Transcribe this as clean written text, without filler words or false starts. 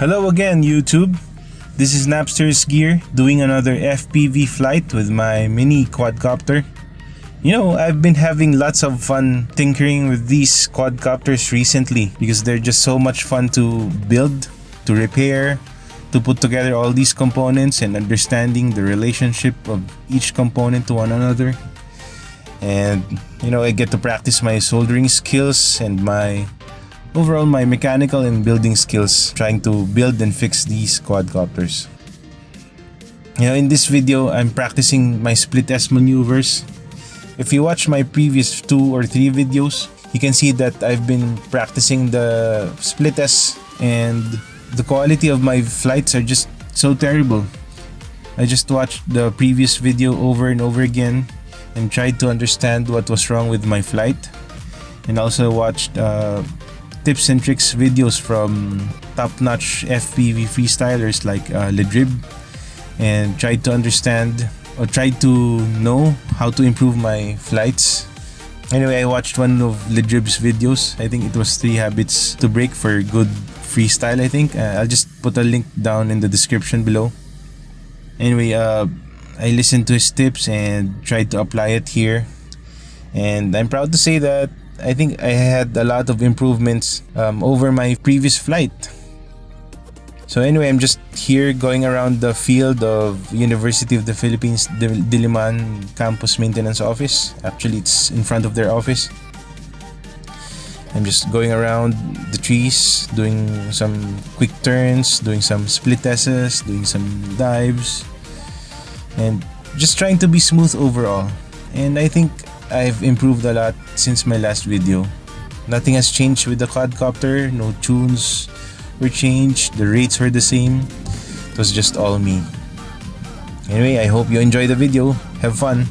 Hello again, YouTube. This is Napster's Gear doing another FPV flight with my mini quadcopter. You know, I've been having lots of fun tinkering with these quadcopters recently because they're just so much fun to build, to repair, to put together all these components and understanding the relationship of each component to one another. And you know, I get to practice my soldering skills and my mechanical and building skills trying to build and fix these quadcopters. You know, in this video, I'm practicing my split S maneuvers. If you watch my previous 2 or 3 videos, you can see that I've been practicing the split S and the quality of my flights are just so terrible. I just watched the previous video over and over again and tried to understand what was wrong with my flight, and also watched tips and tricks videos from top-notch FPV freestylers like Bleh, and tried to understand or tried to know how to improve my flights. Anyway, I watched one of Bleh's videos. I think it was 3 habits to break for good freestyle. I think I'll just put a link down in the description below. Anyway, I listened to his tips and tried to apply it here, and I'm proud to say that I think I had a lot of improvements over my previous flight. So anyway, I'm just here going around the field of University of the Philippines Diliman Campus Maintenance Office. Actually, it's in front of their office. I'm just going around the trees, doing some quick turns, doing some split S's, doing some dives, and just trying to be smooth overall. And I think I've improved a lot since my last video. Nothing has changed with the quadcopter, no tunes were changed, the rates were the same. It was just all me. Anyway, I hope you enjoy the video. Have fun!